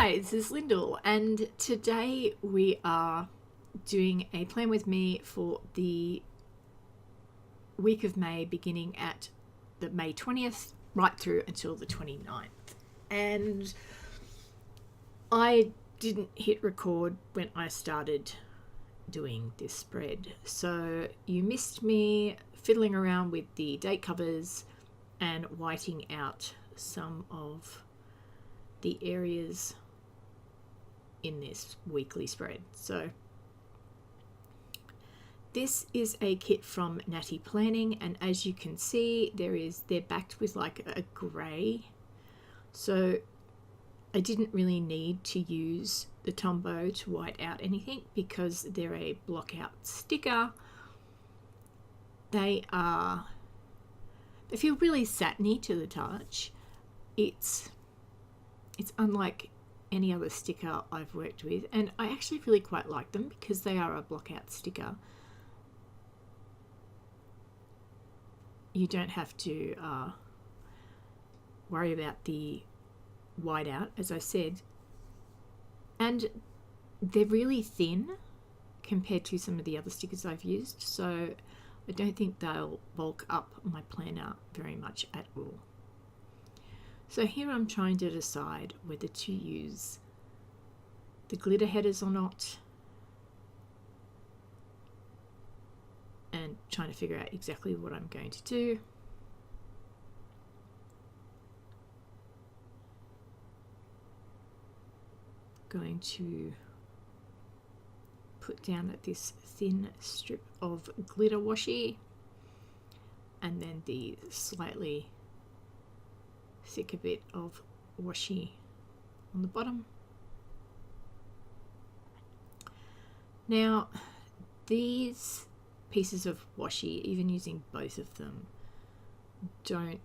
Hi, this is Lyndall, and today we are doing a plan with me for the week of May, beginning at the May 20th right through until the 29th. And I didn't hit record when I started doing this spread, so you missed me fiddling around with the date covers and whiting out some of the areas in this weekly spread. So this is a kit from Nati Planning, and as you can see, they're backed with like a grey, so I didn't really need to use the Tombow to white out anything because they're a block out sticker. They feel really satiny to the touch. It's unlike any other sticker I've worked with, and I actually really quite like them because they are a block out sticker. You don't have to worry about the whiteout, as I said, and they're really thin compared to some of the other stickers I've used, so I don't think they'll bulk up my planner very much at all. So here I'm trying to decide whether to use the glitter headers or not, and trying to figure out exactly what I'm going to do. Going to put down this thin strip of glitter washi and then the slightly thicker bit of washi on the bottom. Now these pieces of washi, even using both of them, don't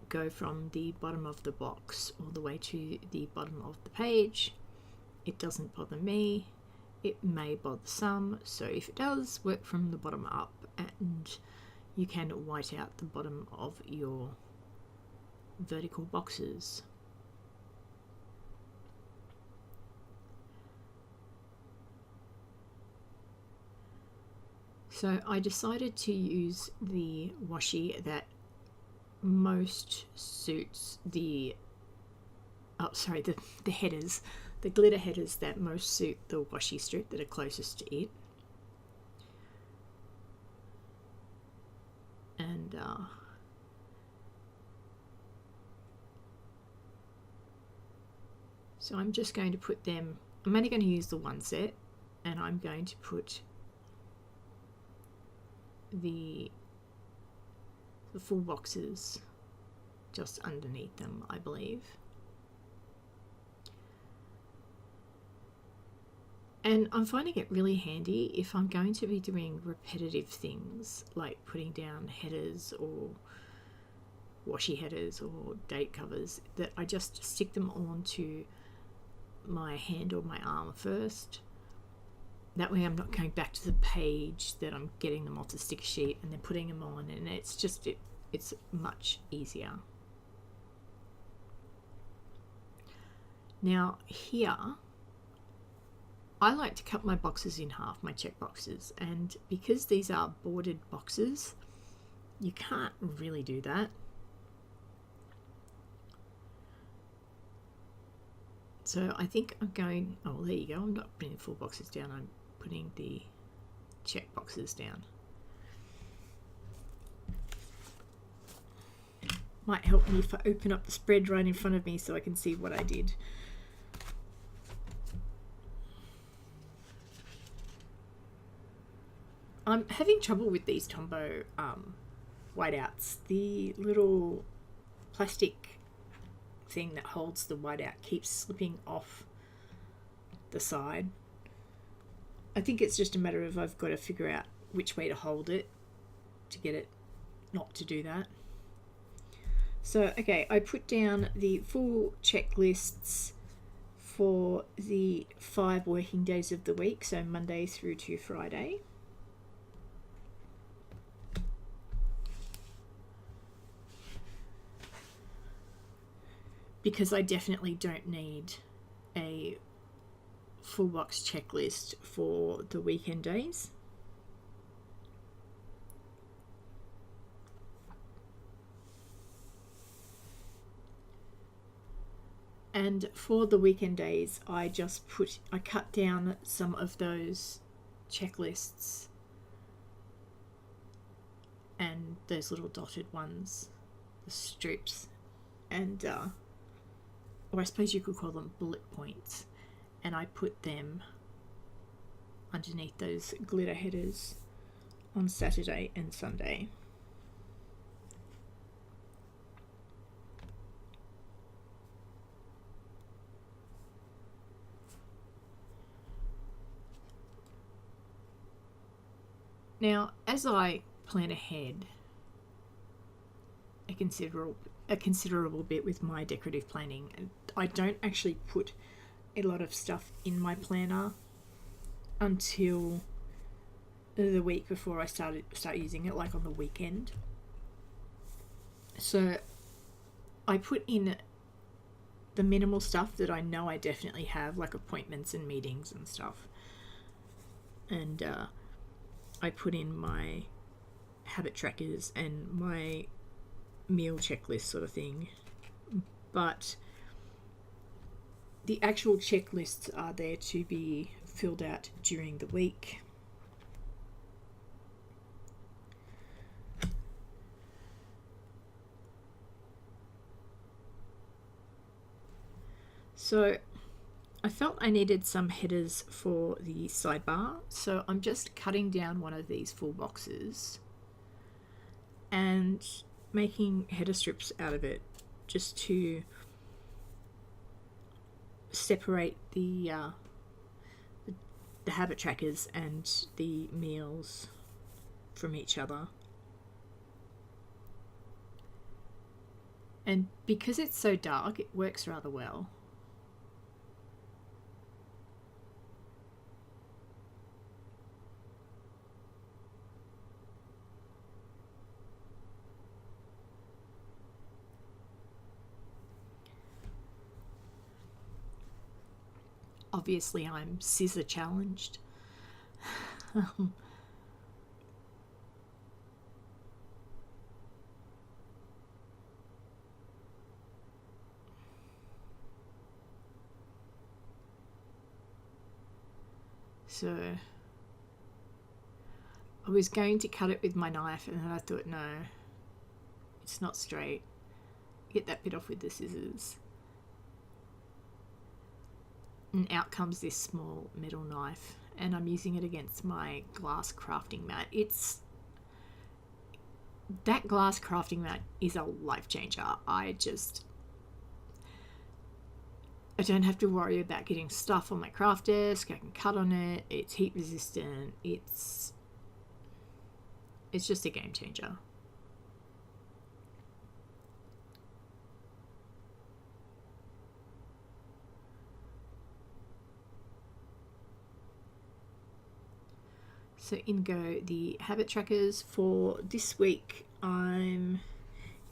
go from the bottom of the box all the way to the bottom of the page. It doesn't bother me. It may bother some, so if it does, work from the bottom up and you can white out the bottom of your vertical boxes. So I decided to use the washi that most suits the headers, the glitter headers that most suit the washi strip that are closest to it. And so I'm just going to put them, I'm only going to use the one set, and I'm going to put the full boxes just underneath them, I believe. And I'm finding it really handy if I'm going to be doing repetitive things like putting down headers or washi headers or date covers, that I just stick them onto my hand or my arm first. That way I'm not going back to the page that I'm getting them off the sticker sheet and then putting them on, and it's much easier. Now here, I like to cut my boxes in half, my check boxes, and because these are bordered boxes, you can't really do that. So I think I'm going, oh, there you go, I'm not putting the full boxes down, I'm putting the check boxes down. Might help me if I open up the spread right in front of me so I can see what I did. I'm having trouble with these Tombow whiteouts. The little plastic thing that holds the whiteout keeps slipping off the side. I think it's just a matter of I've got to figure out which way to hold it to get it not to do that. So okay, I put down the full checklists for the 5 working days of the week, so Monday through to Friday. Because I definitely don't need a full box checklist for the weekend days. And for the weekend days, I cut down some of those checklists and those little dotted ones, the strips, and or I suppose you could call them bullet points, and I put them underneath those glitter headers on Saturday and Sunday. Now, as I plan ahead a considerable bit with my decorative planning, I don't actually put a lot of stuff in my planner until the week before I start using it, like on the weekend. So I put in the minimal stuff that I know I definitely have, like appointments and meetings and stuff. And I put in my habit trackers and my meal checklist sort of thing. But the actual checklists are there to be filled out during the week. So I felt I needed some headers for the sidebar, so I'm just cutting down one of these full boxes and making header strips out of it, just to separate the habit trackers and the meals from each other. And because it's so dark, it works rather well. Obviously, I'm scissor challenged. So I was going to cut it with my knife, and then I thought, no, it's not straight. Get that bit off with the scissors. And out comes this small metal knife, and I'm using it against my glass crafting mat. That glass crafting mat is a life changer. I don't have to worry about getting stuff on my craft desk. I can cut on it. It's heat resistant. It's just a game changer. So in go the habit trackers. For this week, I'm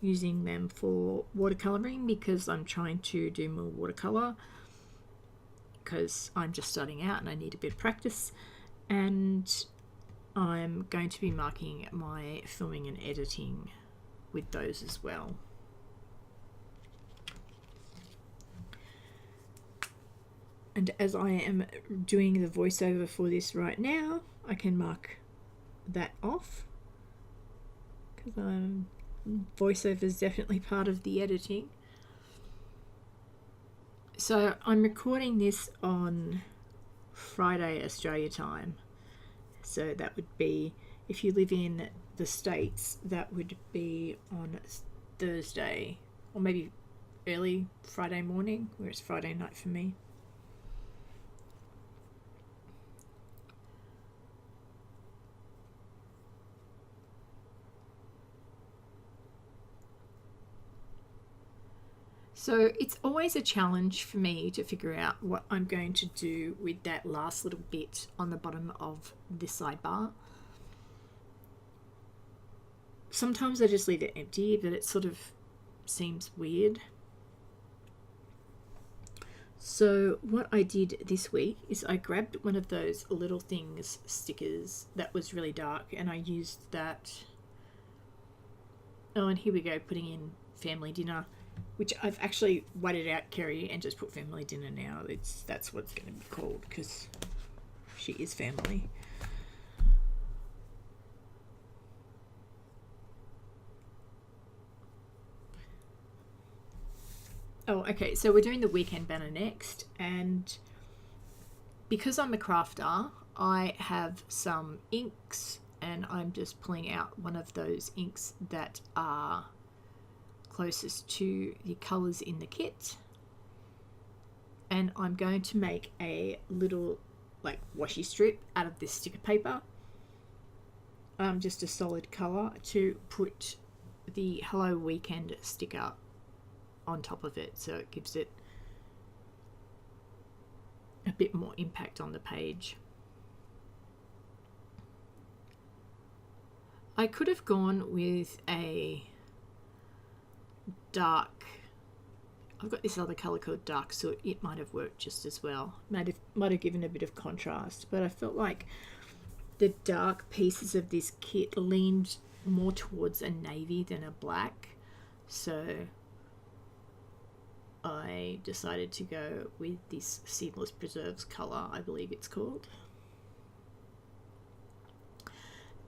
using them for watercoloring because I'm trying to do more watercolor, because I'm just starting out and I need a bit of practice. And I'm going to be marking my filming and editing with those as well. And as I am doing the voiceover for this right now, I can mark that off, because voiceover is definitely part of the editing. So I'm recording this on Friday Australia time. So that would be, if you live in the States, that would be on Thursday, or maybe early Friday morning, where it's Friday night for me. So it's always a challenge for me to figure out what I'm going to do with that last little bit on the bottom of the sidebar. Sometimes I just leave it empty, but it sort of seems weird. So what I did this week is I grabbed one of those little things stickers that was really dark, and I used that. Oh, and here we go, putting in family dinner, which I've actually whited out Kerry and just put family dinner now. That's what it's going to be called because she is family. Oh, okay, so we're doing the weekend banner next, and because I'm a crafter, I have some inks, and I'm just pulling out one of those inks that are closest to the colours in the kit, and I'm going to make a little like washi strip out of this sticker paper, just a solid colour, to put the Hello Weekend sticker on top of it, so it gives it a bit more impact on the page. I could have gone with a dark, I've got this other colour called dark soot, it might have worked just as well, might have given a bit of contrast, but I felt like the dark pieces of this kit leaned more towards a navy than a black, so I decided to go with this Seedless Preserves colour, I believe it's called.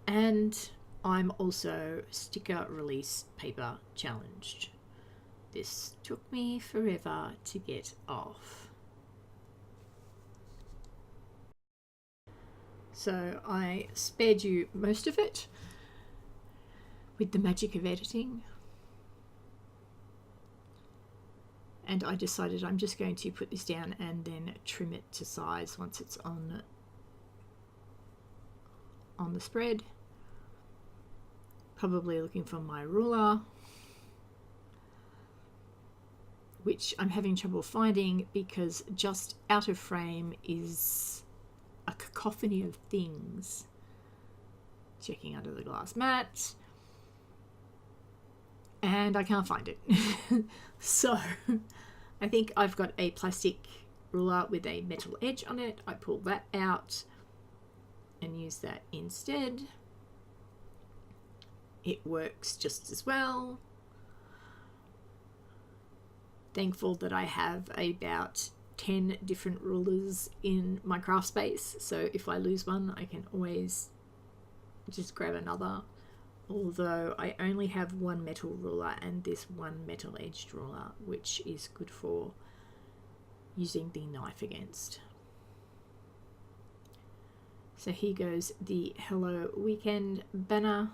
And I'm also sticker release paper challenged. This took me forever to get off. So I spared you most of it with the magic of editing. And I decided I'm just going to put this down and then trim it to size once it's on the spread. Probably looking for my ruler, which I'm having trouble finding because just out of frame is a cacophony of things. Checking under the glass mat, and I can't find it. So I think I've got a plastic ruler with a metal edge on it. I pull that out and use that instead. It works just as well. Thankful that I have about 10 different rulers in my craft space, so if I lose one I can always just grab another, although I only have one metal ruler and this one metal edged ruler, which is good for using the knife against. So here goes the Hello Weekend banner.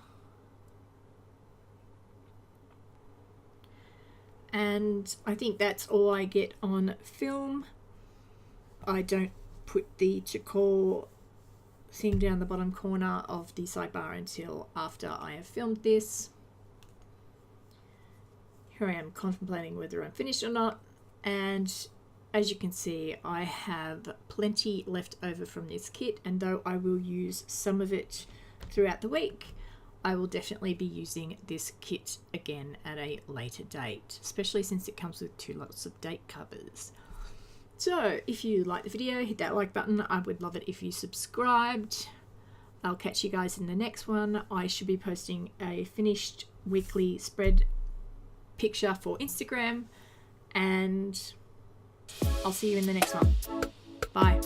And I think that's all I get on film. I don't put the Chakor thing down the bottom corner of the sidebar until after I have filmed this. Here I am contemplating whether I'm finished or not, and as you can see I have plenty left over from this kit, and though I will use some of it throughout the week, I will definitely be using this kit again at a later date, especially since it comes with 2 lots of date covers. So if you like the video, hit that like button. I would love it if you subscribed. I'll catch you guys in the next one. I should be posting a finished weekly spread picture for Instagram, and I'll see you in the next one. Bye.